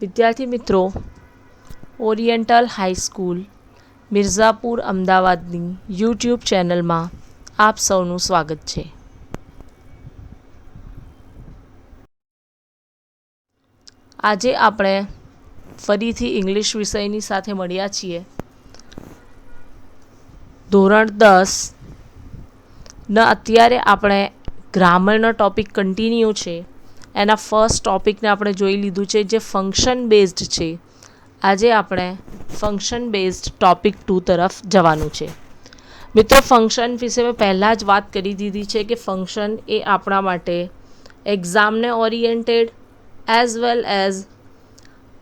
વિદ્યાર્થી મિત્રો, oriental high school Mirzapur અમદાવાદની યુટ્યુબ ચેનલમાં આપ સૌનું સ્વાગત છે. આજે આપણે ફરીથી ઇંગ્લિશ વિષયની સાથે મળ્યા છીએ. ધોરણ 10 અત્યારે આપણે ગ્રામરનો ટોપિક કન્ટિન્યુ છે. એના ફર્સ્ટ ટોપિકને આપણે જોઈ લીધું છે, જે ફંક્શન બેઝડ છે. આજે આપણે ફંક્શન બેઝડ ટોપિક 2 તરફ જવાનું છે. મિત્રો, ફંક્શન વિશે મેં પહેલાં જ વાત કરી દીધી છે કે ફંક્શન એ આપણા માટે એક્ઝામને ઓરિએન્ટેડ એઝ વેલ એઝ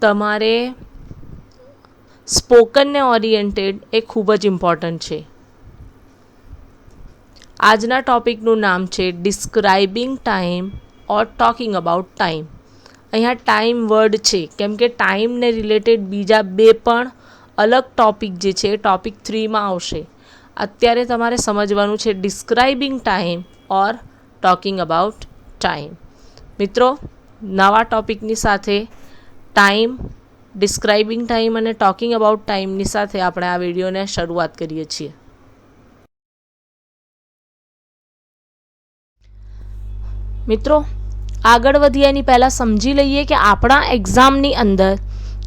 તમારે સ્પોકનને ઓરિએન્ટેડ એ ખૂબ જ ઇમ્પોર્ટન્ટ છે. આજના ટોપિકનું નામ છે describing time or talking about time. અહીંયા ટાઈમ વર્ડ છે, કેમ કે ટાઈમને રિલેટેડ બીજા બે પણ અલગ ટોપિક જે છે ટોપિક 3માં આવશે. અત્યારે તમારે સમજવાનું છે describing time or talking about time. મિત્રો, નવા ટોપિકની સાથે ટાઈમ, ડિસ્ક્રાઇબિંગ ટાઈમ અને ટોકિંગ અબાઉટ ટાઈમની સાથે આપણે આ વિડીયોને શરૂઆત કરીએ છીએ. મિત્રો, આગળ વધીએ એની પહેલાં સમજી લઈએ કે આપણા એક્ઝામની અંદર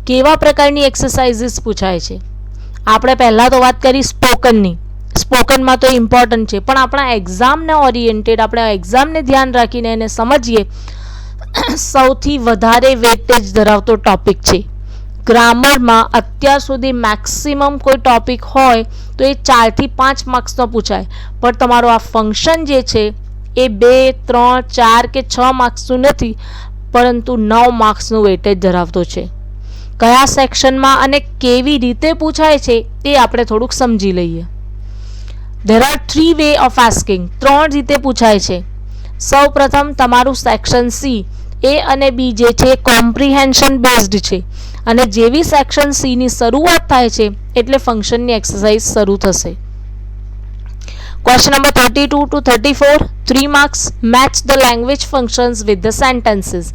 કેવા પ્રકારની એક્સરસાઇઝીસ પૂછાય છે. આપણે પહેલાં તો વાત કરી સ્પોકનની. સ્પોકનમાં તો ઇમ્પોર્ટન્ટ છે, પણ આપણા એક્ઝામને ઓરિએન્ટેડ, આપણે એક્ઝામને ધ્યાન રાખીને એને સમજીએ, સૌથી વધારે વેટેજ ધરાવતો ટોપિક છે. ગ્રામરમાં અત્યાર સુધી મેક્સિમમ કોઈ ટોપિક હોય તો એ 4 થી 5 માર્ક્સનો પૂછાય, પણ તમારો આ ફંક્શન જે છે એ 2, 3, 4 કે 6 માર્ક્સનું નથી, પરંતુ 9 માર્ક્સનું વેટેજ ધરાવતો છે. કયા સેક્શનમાં અને કેવી રીતે પૂછાય છે એ આપણે થોડુંક સમજી લઈએ. There are 3 way of asking. 3 રીતે પૂછાય છે. સૌ પ્રથમ તમારું સેક્શન સી, એ અને બી જે છે કોમ્પ્રિહેન્શન બેઝડ છે, અને જેવી સેક્શન સીની શરૂઆત થાય છે એટલે ફંક્શનની એક્સરસાઇઝ શરૂ થશે. Question number 32 to 34, 3 marks. Match the language functions with the sentences.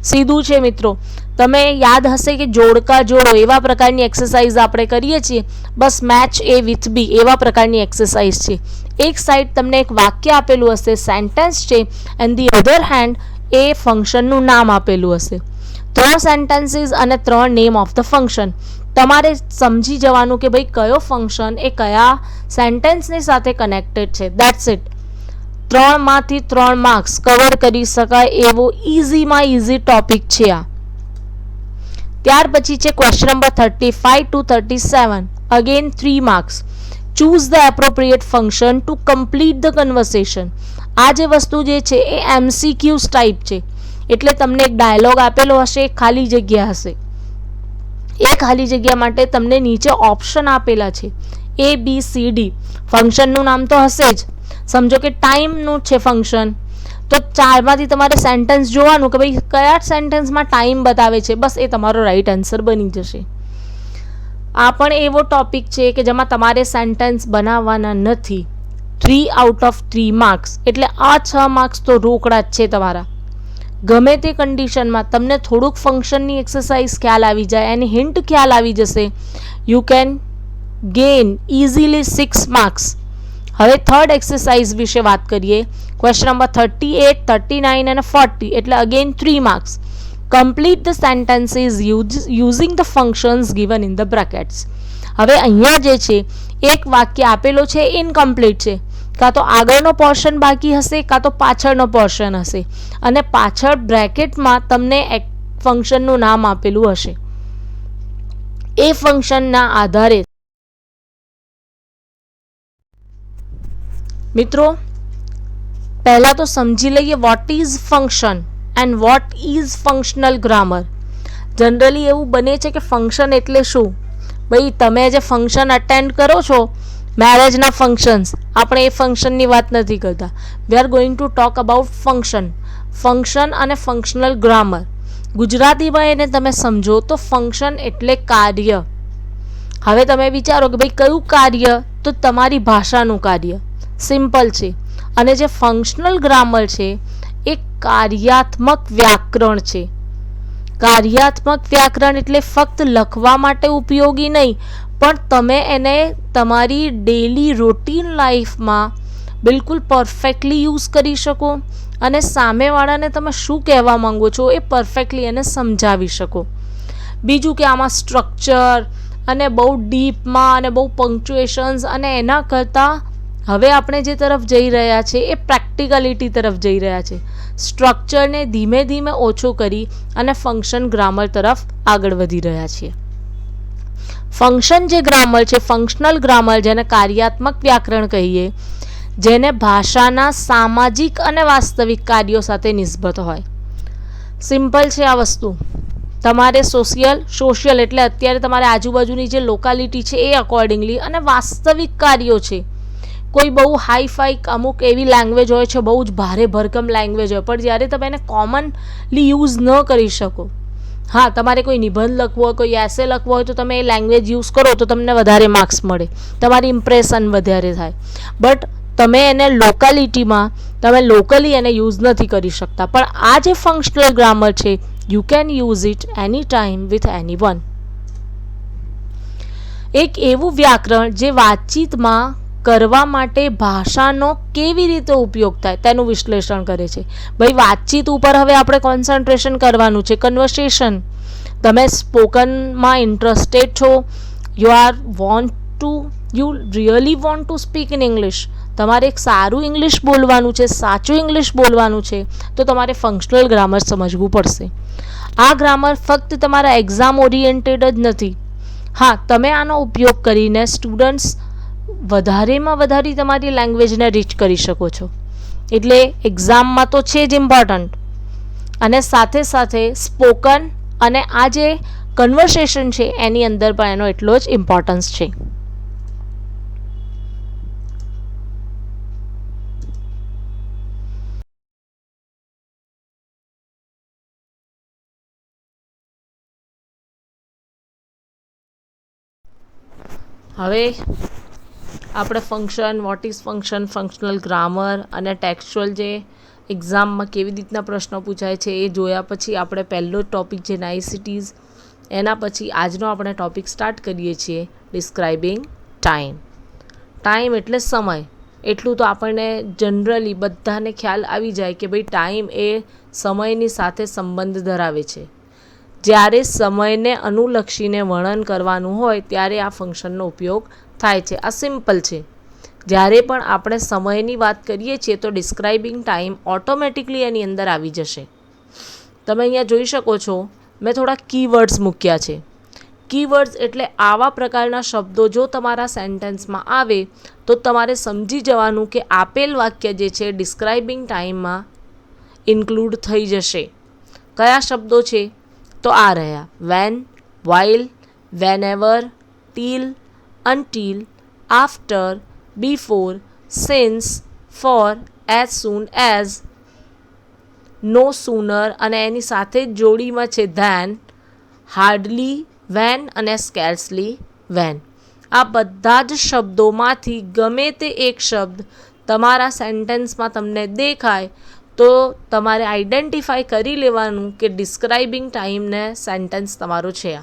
સીધું છે મિત્રો. તમે યાદ હશે કે જોડકા જોડો એવા પ્રકારની એક્સરસાઇઝ આપણે કરીએ છીએ. બસ મેચ એ વિથ બી એવા પ્રકારની એક્સરસાઇઝ છે. એક સાઈડ તમને એક વાક્ય આપેલું હશે, સેન્ટેન્સ છે, એન્ડ ધી અધર હેન્ડ એ ફંક્શનનું નામ આપેલું હશે. 3 સેન્ટેન્સીસ અને 3 નેમ ઓફ ધ ફંક્શન. તમારે સમજી જવાનું કે ભાઈ કયો ફંક્શન એ કયા સેન્ટેન્સની સાથે કનેક્ટેડ છે. That's it. 3માંથી 3 માર્ક્સ કવર કરી શકાય એવો ઇઝીમાં ઇઝી ટોપિક છે આ. ત્યાર પછી છે question number 35 to 37. Again 3 marks. Choose the appropriate function to complete the conversation. આ જે વસ્તુ જે છે એ MCQs ટાઈપ છે, એટલે તમને એક ડાયલોગ આપેલો હશે, એક ખાલી જગ્યા હશે. એ ખાલી જગ્યા માટે તમને નીચે ઓપ્શન આપેલા છે ABCD. ફંક્શનનું નામ તો હશે જ. સમજો કે ટાઈમનું છે ફંક્શન, તો 4માંથી તમારે સેન્ટેન્સ જોવાનું કે ભાઈ કયા સેન્ટેન્સમાં ટાઈમ બતાવે છે. બસ એ તમારો રાઈટ આન્સર બની જશે. આ પણ એવો ટોપિક છે કે જેમાં તમારે સેન્ટેન્સ બનાવવાના નથી. 3 out of 3 માર્ક્સ, એટલે આ 6 માર્ક્સ તો રોકડા જ છે તમારા. ગમે તે કન્ડિશનમાં તમને થોડુંક ફંક્શનની એક્સરસાઇઝ ખ્યાલ આવી જાય, એની હિન્ટ ખ્યાલ આવી જશે, you can gain easily 6 marks. હવે થર્ડ એક્સરસાઇઝ વિશે વાત કરીએ. ક્વેશ્ચન નંબર 38, 39 અને 40, એટલે again 3 marks. Complete the sentences using the functions given in the brackets. હવે અહીંયા જે છે એક વાક્ય આપેલો છે ઇનકમ્પ્લીટ છે, કાં તો આગળનો પોર્શન બાકી હશે, કાં તો પાછળનો પોર્શન હશે, અને પાછળ બ્રેકેટમાં તમને એક ફંક્શનનું નામ આપેલું હશે. એ ફંક્શનના આધારે મિત્રો પહેલાં તો સમજી લઈએ what is function and what is functional grammar. Generally એવું બને છે કે ફંક્શન એટલે શું? ભાઈ તમે જે ફંક્શન અટેન્ડ કરો છો, મેરેજના ફંક્શન્સ, આપણે એ ફંક્શનની વાત નથી કરતા. We are going to talk about function. Function અને ફંક્શનલ ગ્રામર ગુજરાતીમાં એને તમે સમજો તો ફંક્શન એટલે કાર્ય. હવે તમે વિચારો કે ભાઈ કયું કાર્ય? તો તમારી ભાષાનું કાર્ય. સિમ્પલ છે. અને જે ફંક્શનલ ગ્રામર છે એ કાર્યાત્મક વ્યાકરણ છે. કાર્યાત્મક વ્યાકરણ એટલે ફક્ત લખવા માટે ઉપયોગી નહીં, પણ તમે એને તમારી ડેલી રૂટીન લાઈફમાં બિલકુલ પરફેક્ટલી યુઝ કરી શકો અને સામેવાળાને તમે શું કહેવા માંગો છો એ પરફેક્ટલી એને સમજાવી શકો. બીજું કે આમાં સ્ટ્રક્ચર અને બહુ ડીપમાં અને બહુ પંક્ચ્યુએશન્સ અને એના કરતાં હવે આપણે જે તરફ જઈ રહ્યા છે એ પ્રેક્ટિકલિટી તરફ જઈ રહ્યા છે. સ્ટ્રક્ચરને ધીમે ધીમે ઓછો કરી અને ફંક્શન ગ્રામર તરફ આગળ વધી રહ્યા છીએ. ફંક્શન જે ગ્રામર છે, ફંક્શનલ ગ્રામર, જેને કાર્યાત્મક વ્યાકરણ કહીએ, જેને ભાષાના સામાજિક અને વાસ્તવિક કાર્યો સાથે નિસ્બત હોય. સિમ્પલ છે આ વસ્તુ. તમારે સોશિયલ એટલે અત્યારે તમારે આજુબાજુની જે લોકાલિટી છે એ અકોર્ડિંગલી, અને વાસ્તવિક કાર્યો છે. કોઈ બહુ હાઈફાઈ અમુક એવી લેંગ્વેજ હોય છે, બહુ જ ભારે ભરકમ લેંગ્વેજ હોય, પણ જ્યારે તમે એને કોમનલી યુઝ ન કરી શકો. હા, તમારે કોઈ નિબંધ લખવો હોય, કોઈ એસે લખવો હોય, તો તમે એ લેંગ્વેજ યુઝ કરો તો તમને વધારે માર્ક્સ મળે, તમારી ઇમ્પ્રેશન વધારે થાય. બટ તમે એને લોકાલિટીમાં, તમે લોકલી એને યુઝ નથી કરી શકતા. પણ આ જે ફંક્શનલ ગ્રામર છે, you can use it any time with any one. એક એવું વ્યાકરણ જે વાતચીતમાં કરવા માટે ભાષાનો કેવી રીતે ઉપયોગ થાય તેનું વિશ્લેષણ કરે છે. ભાઈ, વાતચીત ઉપર હવે આપણે કોન્સન્ટ્રેશન કરવાનું છે, કન્વર્સેશન. તમે સ્પોકનમાં ઇન્ટરેસ્ટેડ છો, you really want to speak in English, તમારે એક સારું ઇંગ્લિશ બોલવાનું છે, સાચું ઇંગ્લિશ બોલવાનું છે, તો તમારે ફંક્શનલ ગ્રામર સમજવું પડશે. આ ગ્રામર ફક્ત તમારા એક્ઝામ ઓરિએન્ટેડ જ નથી. હા, તમે આનો ઉપયોગ કરીને સ્ટુડન્ટ્સ વધારેમાં વધારે તમારી લેંગ્વેજને રીચ કરી શકો છો. એટલે એક્ઝામમાં તો છે જ ઇમ્પોર્ટન્ટ, અને સાથે સાથે સ્પોકન અને આ જે કન્વર્સેશન છે એની અંદર પણ એનો એટલો જ ઇમ્પોર્ટન્સ છે. હવે આપણે function, what is function, functional grammar અને ટેક્સ્ચ્યુઅલ જે એક્ઝામમાં કેવી રીતના પ્રશ્નો પૂછાય છે એ જોયા પછી આપણે પહેલો ટોપિક જે નાઇસિટીઝ, એના પછી આજનો આપણે ટોપિક સ્ટાર્ટ કરીએ છીએ, ડિસ્ક્રાઇબિંગ ટાઈમ. ટાઈમ એટલે સમય. એટલું તો આપણને જનરલી બધાને ખ્યાલ આવી જાય કે ભાઈ ટાઈમ એ સમયની સાથે સંબંધ ધરાવે છે. જ્યારે સમયને અનુલક્ષીને વર્ણન કરવાનું હોય ત્યારે આ ફંક્શનનો ઉપયોગ થાય છે. આ સિમ્પલ છે. જ્યારે પણ આપણે સમયની વાત કરીએ છીએ તો ડિસ્ક્રાઇબિંગ ટાઈમ ઓટોમેટિકલી એની અંદર આવી જશે. તમે અહીંયા જોઈ શકો છો, મેં થોડા કીવર્ડ્સ મૂક્યા છે. કીવર્ડ્સ એટલે આવા પ્રકારના શબ્દો જો તમારા સેન્ટેન્સમાં આવે તો તમારે સમજી જવાનું કે આપેલ વાક્ય જે છે ડિસ્ક્રાઇબિંગ ટાઈમમાં ઇન્ક્લુડ થઈ જશે. કયા શબ્દો છે? તો આ રહ્યા: when, while, whenever, till, until, after, before, since, for, as soon as, no sooner, અને એની સાથે જ જોડીમાં છે ધેન, હાર્ડલી, વેન અને સ્કેર્સલી વેન. આ બધા જ શબ્દોમાંથી ગમે તે એક શબ્દ તમારા સેન્ટેન્સમાં તમને દેખાય તો તમારે આઈડેન્ટિફાઈ કરી લેવાનું કે ડિસ્ક્રાઇબિંગ ટાઈમને સેન્ટેન્સ તમારો છે આ.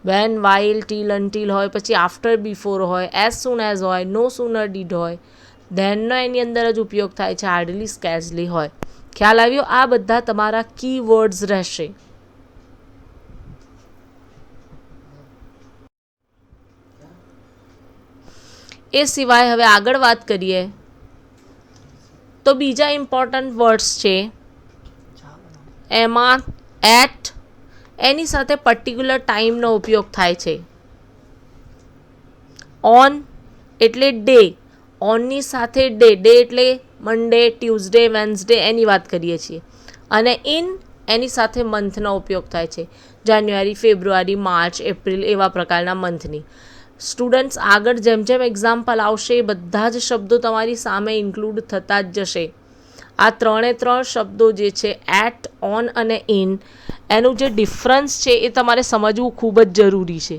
વેન, વાઇલ, ટીલ, અનટીલ હોય, પછી આફ્ટર, બિફોર હોય, એઝ સૂન એઝ હોય, નો સૂનર ડીડ હોય, ધેનનો એની અંદર જ ઉપયોગ થાય છે, હાર્ડલી, સ્કેર્સલી હોય. ખ્યાલ આવ્યો? આ બધા તમારા કીવર્ડ્સ રહેશે. એ સિવાય હવે આગળ વાત કરીએ તો બીજા ઇમ્પોર્ટન્ટ વર્ડ્સ છે. એમાં એટ, એની સાથે પર્ટિક્યુલર ટાઈમનો ઉપયોગ થાય છે. ઓન એટલે ડે, ઓનની સાથે ડે, ડે એટલે મંડે, ટ્યુઝડે, વેન્સડે એની વાત કરીએ છીએ. અને ઇન, એની સાથે મંથનો ઉપયોગ થાય છે. જાન્યુઆરી, ફેબ્રુઆરી, માર્ચ, એપ્રિલ એવા પ્રકારના મંથની. સ્ટુડન્ટ્સ આગળ જેમ જેમ એક્ઝામ્પલ આવશે એ બધા જ શબ્દો તમારી સામે ઇન્ક્લુડ થતા જ જશે. આ ત્રણે ત્રણ શબ્દો જે છે એટ, ઓન અને ઇન, એનું જે ડિફરન્સ છે એ તમારે સમજવું ખૂબ જ જરૂરી છે.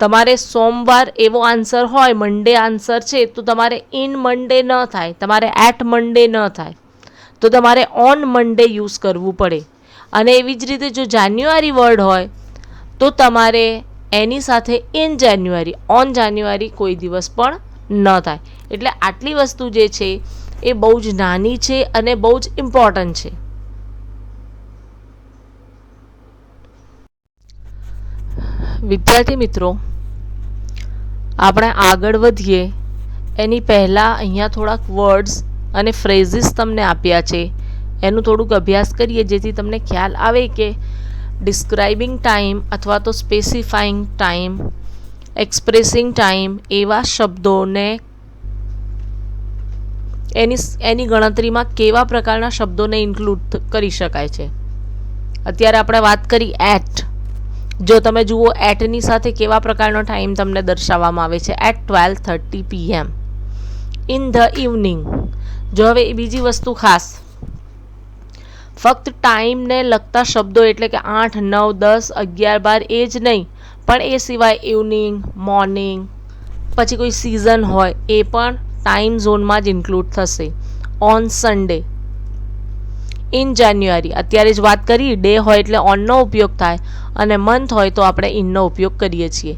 તમારે સોમવાર એવો આન્સર હોય, મંડે આન્સર છે, તો તમારે ઇન મંડે ન થાય, તમારે એટ મંડે ન થાય, તો તમારે ઓન મંડે યુઝ કરવું પડે. અને એવી જ રીતે જો જાન્યુઆરી વર્ડ હોય તો તમારે એની સાથે ઇન જાન્યુઆરી ઓન જાન્યુઆરી કોઈ દિવસ પણ ન થાય. એટલે આટલી વસ્તુ જે છે એ બહુ જ નાની છે અને બહુ જ ઇમ્પોર્ટન્ટ છે. વિદ્યાર્થી મિત્રો, આપણે આગળ વધીએ એની પહેલાં અહીંયા થોડાક વર્ડ્સ અને ફ્રેઝિસ તમને આપ્યા છે, એનું થોડુંક અભ્યાસ કરીએ જેથી તમને ખ્યાલ આવે કે ડિસ્ક્રાઇબિંગ ટાઈમ અથવા તો સ્પેસિફાઈંગ ટાઈમ, એક્સપ્રેસિંગ ટાઈમ એવા શબ્દોને એની ગણતરીમાં કેવા પ્રકારના શબ્દોને ઇન્ક્લુડ કરી શકાય છે. અત્યારે આપણે વાત કરી એટ. જો તમે જુઓ એટની સાથે કેવા પ્રકારનો ટાઈમ તમને દર્શાવવામાં આવે છે, at 12:30 PM. In the evening. જો હવે બીજી વસ્તુ ખાસ, ફક્ત ટાઈમને લગતા શબ્દો એટલે કે 8, 9, 10, 11, 12 એ જ નહીં, પણ એ સિવાય ઇવનિંગ, મોર્નિંગ, પછી કોઈ સિઝન હોય એ પણ ટાઈમ ઝોનમાં જ ઇન્ક્લુડ થશે. On Sunday. ઇન જાન્યુઆરી, અત્યારે જ વાત કરી, ડે હોય એટલે ઓનનો ઉપયોગ થાય અને મંથ હોય તો આપણે ઇનનો ઉપયોગ કરીએ છીએ.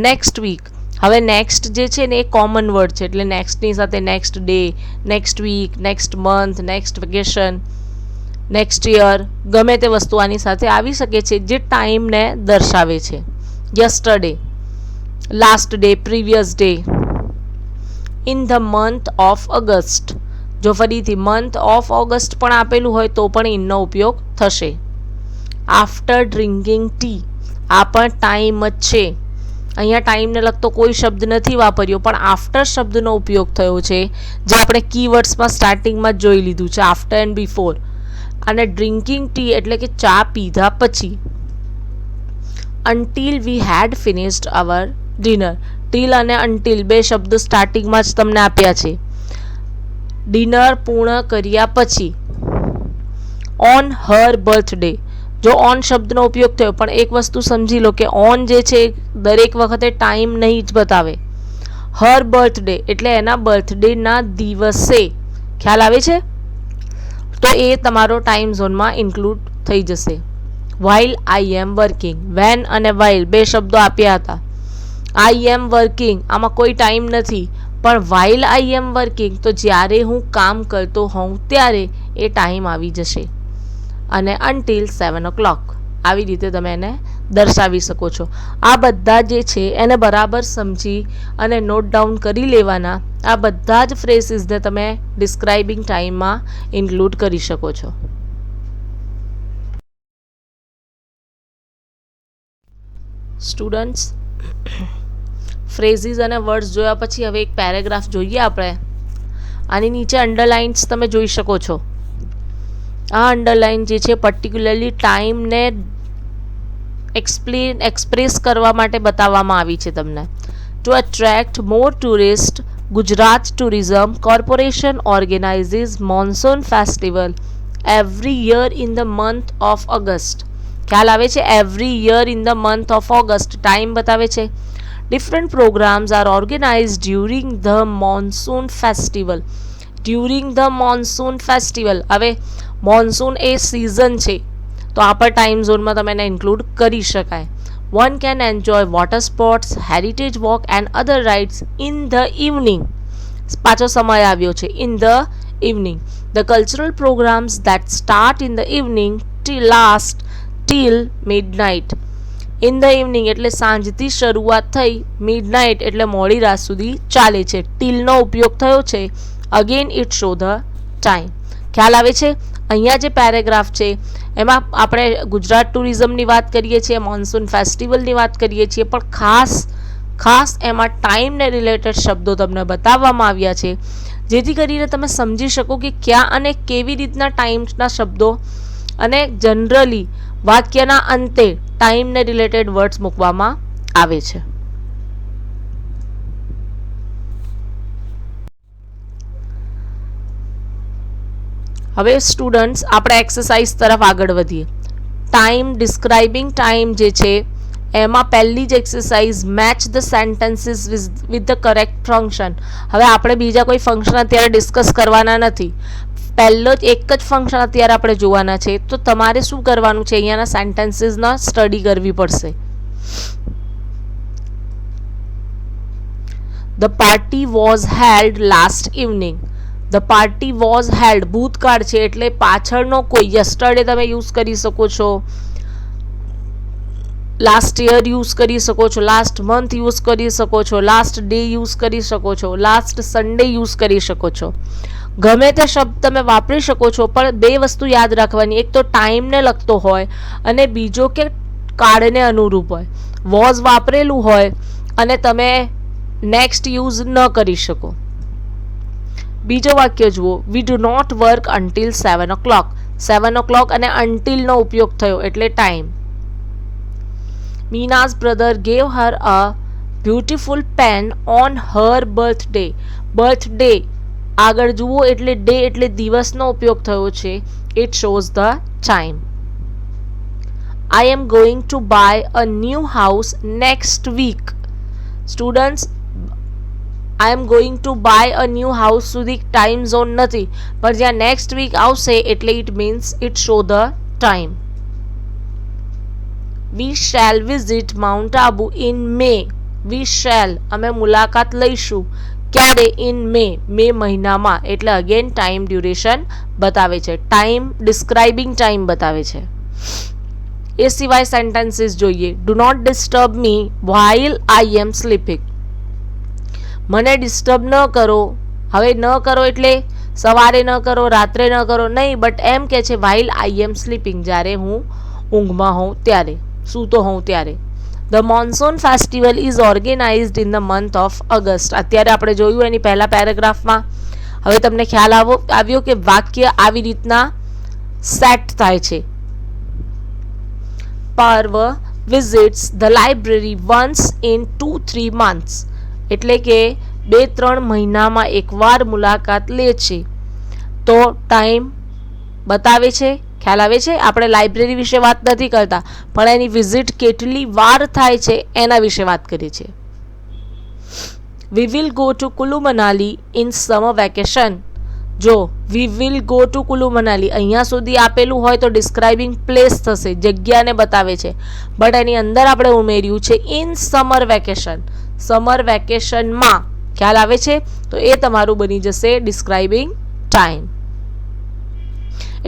Next week. હવે નેક્સ્ટ જે છે ને એ કોમન વર્ડ છે, એટલે નેક્સ્ટની સાથે next day, next week, next month, next vacation, next year, ગમે તે વસ્તુ આની સાથે આવી શકે છે જે ટાઈમને દર્શાવે છે. Yesterday, last day, previous day. In the month of August. જો ફરીથી મંથ ઓફ ઓગસ્ટ પણ આપેલું હોય તો પણ ઇનનો ઉપયોગ થશે. After drinking T. આ પણ ટાઈમ જ છે. અહીંયા ટાઈમને લગતો કોઈ શબ્દ નથી વાપર્યો, પણ આફ્ટર શબ્દનો ઉપયોગ થયો છે, જે આપણે કીવર્ડ્સમાં સ્ટાર્ટિંગમાં જ જોઈ લીધું છે, આફ્ટર એન્ડ બિફોર. અને ડ્રિંકિંગ ટી એટલે કે ચા પીધા પછી. અનટિલ વી હેડ ફિનિશ્ડ અવર ડિનર. ટીલ અને અનટિલ બે શબ્દો સ્ટાર્ટિંગમાં જ તમને આપ્યા છે. ડિનર પૂર્ણ કર્યા પછી. On her birthday. જો ઓન શબ્દનો ઉપયોગ થયો, પણ એક વસ્તુ સમજી લો કે ઓન જે છે દરેક વખતે ટાઈમ નહીં જ બતાવે. હર બર્થડે એટલે એના બર્થડેના દિવસે. ખ્યાલ આવે છે? તો એ તમારો ટાઈમ ઝોનમાં ઇન્ક્લુડ થઈ જશે. While I am working. When અને વાઇલ બે શબ્દો આપ્યા હતા. આઈ એમ વર્કિંગ, આમાં કોઈ ટાઈમ નથી, પણ વાઇલ આઈ એમ વર્કિંગ તો જ્યારે હું કામ કરતો હોઉં ત્યારે એ ટાઈમ આવી જશે. અને અનટિલ 7 o'clock. આવી રીતે તમે એને દર્શાવી શકો છો. આ બધા જે છે એને બરાબર સમજી અને નોટ ડાઉન કરી લેવાના. આ બધા જ ફ્રેઝિસને તમે ડિસ્ક્રાઇબિંગ ટાઈમમાં ઇન્ક્લુડ કરી શકો છો. સ્ટુડન્ટ્સ, ફ્રેઝિસ અને વર્ડ્સ જોયા પછી હવે એક પેરેગ્રાફ જોઈએ આપણે. આની નીચે અંડરલાઇન્સ તમે જોઈ શકો છો. આ અંડરલાઇન જે છે પર્ટિક્યુલરલી ટાઈમને એક્સપ્રેસ કરવા માટે બતાવવામાં આવી છે તમને. To attract more tourist, Gujarat tourism corporation organises monsoon festival every year in the month of August. ખ્યાલ આવે છે? Every year in the month of August time બતાવે છે. Different programs are organized during the monsoon festival. During the monsoon festival. હવે monsoon એ season છે તો આ પર ટાઈમ ઝોનમાં તમે એને ઇન્ક્લુડ કરી શકાય. One can enjoy water sports, heritage walk and other rides in the evening. પાછો સમય આવ્યો છે, in the evening. The cultural programs that start in the evening till last till midnight. In the evening એટલે સાંજથી શરૂઆત થઈ, midnight એટલે મોડી રાત સુધી ચાલે છે. ટીલનો ઉપયોગ થયો છે. Again it show the time. ખ્યાલ આવે છે? અહીંયા જે પેરેગ્રાફ છે એમાં આપણે ગુજરાત ટુરિઝમની વાત કરીએ છીએ, મોન્સૂન ફેસ્ટિવલની વાત કરીએ છીએ, પણ ખાસ એમાં ટાઈમને રિલેટેડ શબ્દો તમને બતાવવામાં આવ્યા છે, જેથી કરીને તમે સમજી શકો કે ક્યાં અને કેવી રીતના ટાઈમના શબ્દો અને જનરલી વાક્યના અંતે ટાઈમને રિલેટેડ વર્ડ્સ મૂકવામાં આવે છે. હવે સ્ટુડન્ટ્સ આપણે એક્સરસાઇઝ તરફ આગળ વધીએ. ટાઈમ ડિસ્ક્રાઇબિંગ ટાઈમ જે છે એમાં પહેલી જ exercise match the sentences with the correct function. હવે આપણે બીજા કોઈ ફંક્શન અત્યારે ડિસ્કસ કરવાના નથી. પહેલો જ એક જ ફંક્શન અત્યારે આપણે જોવાના છે, તો તમારે શું કરવાનું છે, અહીંયાના સેન્ટેન્સીસના સ્ટડી કરવી પડશે. The party was held last evening. The party was held ભૂતકાળ છે એટલે પાછળનો કોઈ. યસ્ટરડે તમે યુઝ કરી શકો છો, લાસ્ટ યર યુઝ કરી શકો છો, લાસ્ટ મંથ યુઝ કરી શકો છો, લાસ્ટ ડે યુઝ કરી શકો છો, લાસ્ટ સન્ડે યુઝ કરી શકો છો. ગમે તે શબ્દ તમે વાપરી શકો છો, પણ બે વસ્તુ યાદ રાખવાની, એક તો ટાઈમને લગતો હોય અને બીજો કે કાળને અનુરૂપ હોય. વોઝ વાપરેલું હોય અને તમે નેક્સ્ટ યુઝ ન કરી શકો. બીજો વાક્ય જુઓ, we do not work until 7 o'clock. 7 o'clock અને અન્ટિલનો ઉપયોગ થયો એટલે time. Meena's brother gave her a beautiful pen on her birthday. Birthday આગળ જુઓ એટલે ડે એટલે દિવસનો ઉપયોગ થયો છે. It shows the time. I am going to buy a new house next week. Students, I am going to buy a new house સુધી time zone નથી, પણ જ્યાં નેક્સ્ટ વીક આવશે એટલે it means it show the time. We shall visit Mount Abu in May. We shall અમે મુલાકાત લઈશું ક્યારે? ઇન મે મહિનામાં, એટલે અગેન ટાઈમ ડ્યુરેશન બતાવે છે, ટાઈમ ડિસ્ક્રાઇબિંગ ટાઈમ બતાવે છે. એ સિવાય સેન્ટેન્સીસ જોઈએ. Do not disturb me while I am sleeping. મને ડિસ્ટર્બ ન કરો. હવે ન કરો એટલે સવારે ન કરો, રાત્રે ન કરો નહીં, બટ એમ કે છે વ્હાઇલ આઈ એમ સ્લીપિંગ, જ્યારે હું ઊંઘમાં હોઉં ત્યારે, સૂતો હોઉં ત્યારે. The monsoon festival is organised in the month of August. અત્યારે આપણે જોયું એની પહેલા પેરેગ્રાફમાં. હવે તમને ખ્યાલ આવ્યો કે વાક્ય આવી રીતના સેટ થાય છે. Parv visits the library once in 2-3 months. એટલે કે 2-3 મહિનામાં એકવાર મુલાકાત લે છે. તો ટાઈમ બતાવે છે, ખ્યાલ આવે છે. આપણે લાઇબ્રેરી વિશે વાત નથી કરતા, પણ એની વિઝિટ કેટલી વાર થાય છે એના વિશે વાત કરીએ છીએ. We will go to Kullu Manali in summer vacation. જો we will go to Kullu Manali અહીંયા સુધી આપેલું હોય તો ડિસ્ક્રાઇબિંગ પ્લેસ થશે, જગ્યાને બતાવે છે, બટ એની અંદર આપણે ઉમેર્યું છે ઇન સમર વેકેશન, સમર વેકેશનમાં. ખ્યાલ આવે છે? તો એ તમારું બની જશે ડિસ્ક્રાઇબિંગ ટાઈમ.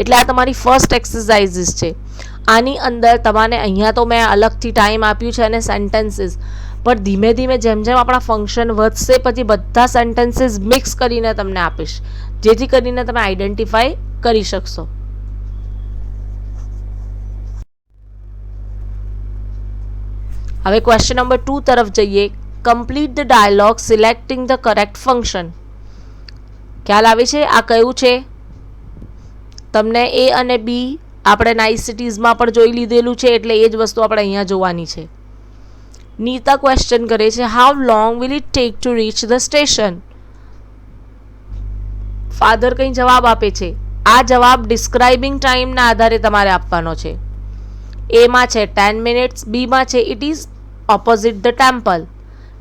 એટલે આ તમારી ફર્સ્ટ એક્સરસાઇઝીસ છે. આની અંદર તમારે અહીંયા તો મેં અલગથી ટાઈમ આપ્યું છે અને સેન્ટેન્સીસ, પણ ધીમે ધીમે જેમ જેમ આપણા ફંક્શન વધશે પછી બધા સેન્ટેન્સીસ મિક્સ કરીને તમને આપીશ, જેથી કરીને તમે આઈડેન્ટિફાઈ કરી શકશો. હવે ક્વેશ્ચન નંબર 2 તરફ જઈએ. Complete the dialogue selecting the correct function. ખ્યાલ આવે છે? આ કયું છે? તમને એ અને બી આપણે નાઇસિટીઝમાં પણ જોઈ લીધેલું છે, એટલે એ જ વસ્તુ આપણે અહીંયા જોવાની છે. નીતા ક્વેશ્ચન કરે છે, how long will it take to reach the station. Father કંઈ જવાબ આપે છે. આ જવાબ ડિસ્ક્રાઇબિંગ ટાઈમના આધારે તમારે આપવાનો છે. એમાં છે 10 minutes, બીમાં છે it is opposite the temple,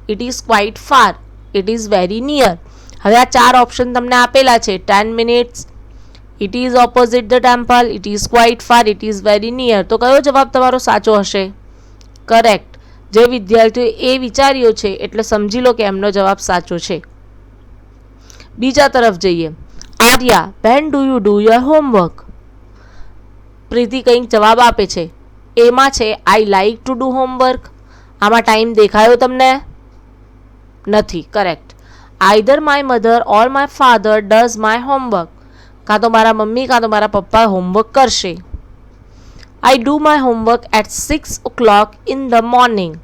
it is quite far, it is very near. હવે આ 4 ઓપ્શન તમને આપેલા છે. 10 minutes, it is opposite the temple, it is quite far, it is very near. તો કયો જવાબ તમારો સાચો હશે? કરેક્ટ. જે વિદ્યાર્થીઓ એ વિચાર્યો છે એટલે સમજી લો કે એમનો જવાબ સાચો છે. બીજા તરફ જઈએ. Arya, when do you do your homework. Preeti કંઈક જવાબ આપે છે. એમાં છે I like to do homework. આમાં ટાઈમ દેખાયો તમને? નથી. Correct. Either my mother or my father does my homework. કાં તો મારા મમ્મી કાં તો મારા પપ્પા હોમવર્ક કરશે. I do my homework at 6 o'clock in the morning.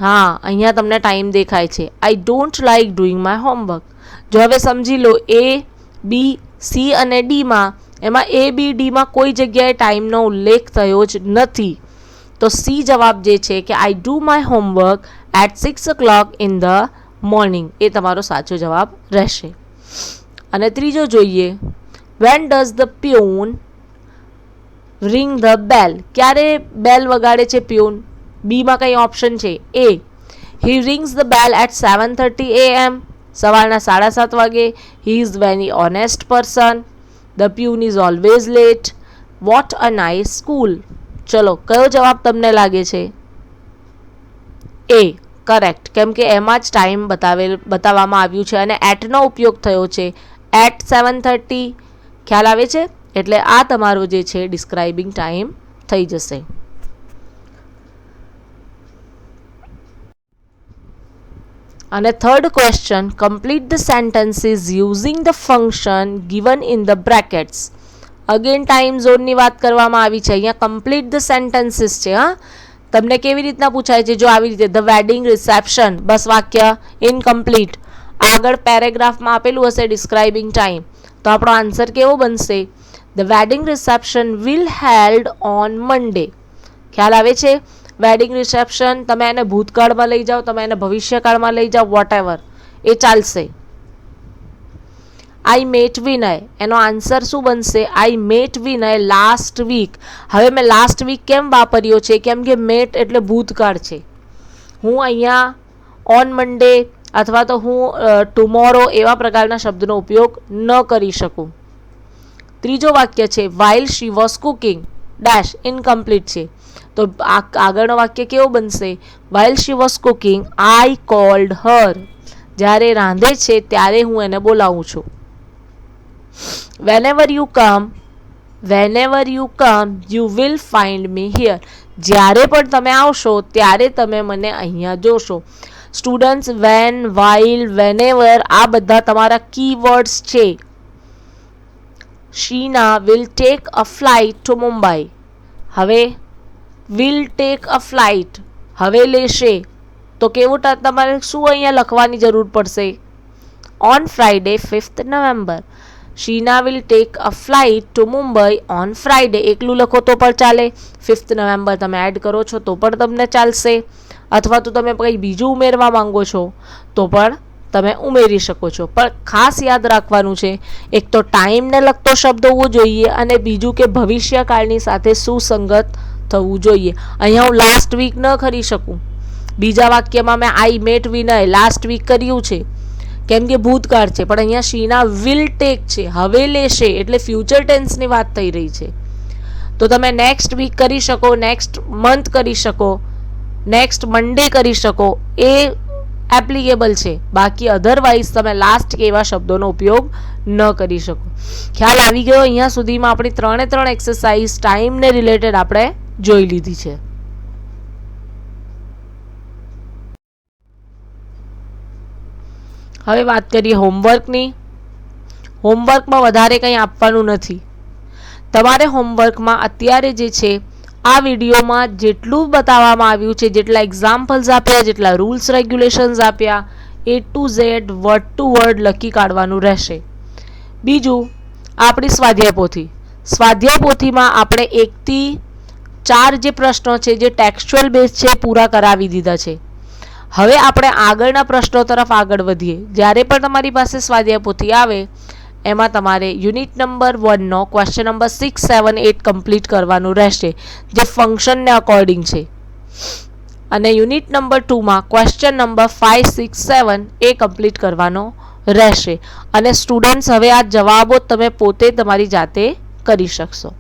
હા, અહીંયા તમને ટાઈમ દેખાય છે. I don't like doing my homework. જો હવે સમજી લો એ બી સી અને ડીમાં, એમાં એ બી ડીમાં કોઈ જગ્યાએ ટાઈમનો ઉલ્લેખ થયો જ નથી. તો સી જવાબ જે છે કે I do my homework at 6 o'clock in the morning, એ તમારો સાચો જવાબ રહેશે. અને ત્રીજો જોઈએ. When does the peon ring the bell. ક્યારે બેલ વગાડે છે પ્યુન? બીમાં કઈ ઓપ્શન છે? એ he rings the bell at 7:30 AM, સવારના 7:30 વાગે. He is very honest person. The peon is always late, what a nice school. ચલો કયો જવાબ તમને લાગે છે? એ કરેક્ટ, કેમ કે એમાં જ ટાઈમ બતાવવામાં આવ્યું છે અને એટનો ઉપયોગ થયો છે. એટ 7:30 ખ્યાલ આવે છે, એટલે આ તમારો જે છે ડિસ્ક્રાઇબિંગ ટાઈમ થઈ જશે. અને third question, complete the sentences using the function given in the brackets. Again time ઝોનની વાત કરવામાં આવી છે. અહીંયા કમ્પ્લીટ ધ સેન્ટેન્સીસ છે. હા, તમને કેવી રીતના પૂછાય છે? જો આવી રીતે, ધ વેડિંગ રિસેપ્શન, બસ વાક્ય ઇનકમ્પ્લીટ. આગળ પેરેગ્રાફમાં આપેલું હશે ડિસ્ક્રાઇબિંગ ટાઈમ, તો આપણો આન્સર કેવો બનશે? The wedding reception will held on Monday. ખ્યાલ આવે છે? વેડિંગ રિસેપ્શન તમે એને ભૂતકાળમાં લઈ જાઓ, તમે એને ભવિષ્યકાળમાં લઈ જાઓ, વોટ એવર, એ ચાલશે. આઈ મેટ વિનય, એનો આન્સર શું બનશે? I met Vinay last week. હવે મેં લાસ્ટ વીક કેમ વાપર્યો છે? કેમ કે મેટ એટલે ભૂતકાળ છે. હું અહીંયા ઓન મંડે અથવા તો હું ટુમોરો એવા પ્રકારના શબ્દનો ઉપયોગ ન કરી શકું. ત્રીજો વાક્ય છે, while she was cooking dash, incomplete છે. તો આગળનો વાક્ય કેવો બનશે? While she was cooking I called her. જ્યારે રાંધે છે ત્યારે હું એને બોલાવું છું. whenever you come you will find me here. જ્યારે પણ તમે આવશો ત્યારે તમે મને અહીંયા જોશો. સ્ટુડન્ટ્સ, વેન, વાઇલ, વેનેવર આ બધા તમારા કીવર્ડ્સ છે. Sheena will take a flight to Mumbai. હવે વિલ ટેક અ ફ્લાઇટ, હવે લેશે, તો કેવું તમારે શું અહીંયા લખવાની જરૂર પડશે? On Friday 5th November. Sheena will take a flight to Mumbai on Friday. એકલું લખો તો પણ ચાલે, 5th નવેમ્બર તમે એડ કરો છો તો પણ તમને ચાલશે, અથવા તો તમે કંઈ બીજું ઉમેરવા માંગો છો તો પણ તમે ઉમેરી શકો છો. પણ ખાસ યાદ રાખવાનું છે, એક તો ટાઈમને લગતો શબ્દ હોવો જોઈએ અને બીજું કે ભવિષ્યકાળની સાથે સુસંગત થવું જોઈએ. અહીંયા હું લાસ્ટ વીક ન કરી શકું. બીજા વાક્યમાં મેં I met Vinay last week કર્યું છે કેમ કે ભૂતકાળ છે, પણ અહીંયા શીના વિલ ટેક છે, હવે લેશે, એટલે ફ્યુચર ટેન્સની વાત થઈ રહી છે. તો તમે નેક્સ્ટ વીક કરી શકો, નેક્સ્ટ મંથ કરી શકો, નેક્સ્ટ મંડે કરી શકો, એ એપ્લિકેબલ છે. બાકી અધરવાઇઝ તમે લાસ્ટ એવા શબ્દોનો ઉપયોગ ન કરી શકો. ખ્યાલ આવી ગયો? અહીંયા સુધીમાં આપણી 3 એક્સરસાઇઝ ટાઈમને રિલેટેડ આપણે જોઈ લીધી છે. હવે વાત કરીએ હોમવર્કની. હોમવર્કમાં વધારે કંઈ આપવાનું નથી. તમારે હોમવર્કમાં અત્યારે જે છે આ વિડીયોમાં જેટલું બતાવવામાં આવ્યું છે, જેટલા એક્ઝામ્પલ્સ આપ્યા, જેટલા રૂલ્સ રેગ્યુલેશન્સ આપ્યા, A to Z word to word લખી કાઢવાનું રહેશે. બીજું, આપણી સ્વાધ્યાય પોથી. સ્વાધ્યાય પોથીમાં આપણે 1 થી 4 જે પ્રશ્નો છે જે ટેક્સ્ચ્યુઅલ બેઝ છે પૂરા કરાવી દીધા છે. હવે આપણે આગળના પ્રશ્નો તરફ આગળ વધીએ. જ્યારે પણ તમારી પાસે સ્વાધ્યાય પોથી આવે એમાં તમારે યુનિટ નંબર 1 નો ક્વેશ્ચન નંબર 6, 7, 8 કમ્પ્લીટ કરવાનું રહેશે, જે ફંક્શનને અકોર્ડિંગ છે. અને યુનિટ નંબર 2 માં ક્વેશ્ચન નંબર 5, 6, 7 એ કમ્પ્લીટ કરવાનો રહેશે. અને સ્ટુડન્ટ્સ, હવે આ જવાબો તમે પોતે તમારી જાતે કરી શકશો.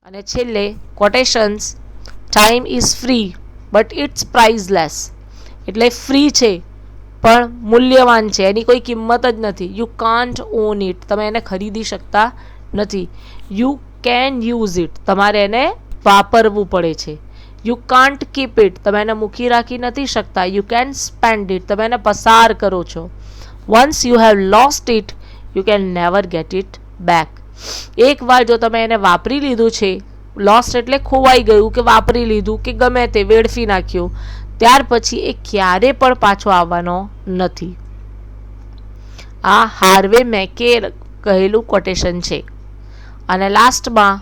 અને છેલ્લે quotations, time is free but it's priceless. એટલે ફ્રી છે પણ મૂલ્યવાન છે, એની કોઈ કિંમત જ નથી. યુ કાન્ટ ઓન ઇટ, તમે એને ખરીદી શકતા નથી. યુ કેન યુઝ ઇટ, તમારે એને વાપરવું પડે છે. યુ કાન્ટ કીપ ઇટ, તમે એને મૂકી રાખી નથી શકતા. યુ કેન સ્પેન્ડ ઇટ, તમે એને પસાર કરો છો. Once you have lost it you can never get it back. એકવાર જો તમે એને વાપરી લીધું છે, લોસ્ટ એટલે ખોવાઈ ગયું કે વાપરી લીધું કે ગમે તે વેડફી નાખ્યું, ત્યાર પછી એ ક્યારે પણ પાછો આવવાનો નથી. આ હાર્વે મેકે કહેલું કોટેશન છે. અને લાસ્ટમાં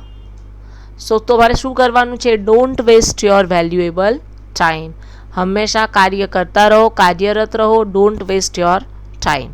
તમારે શું કરવાનું છે? Don't waste your valuable time. હંમેશા કાર્ય કરતા રહો, કાર્યરત રહો. Don't waste your time.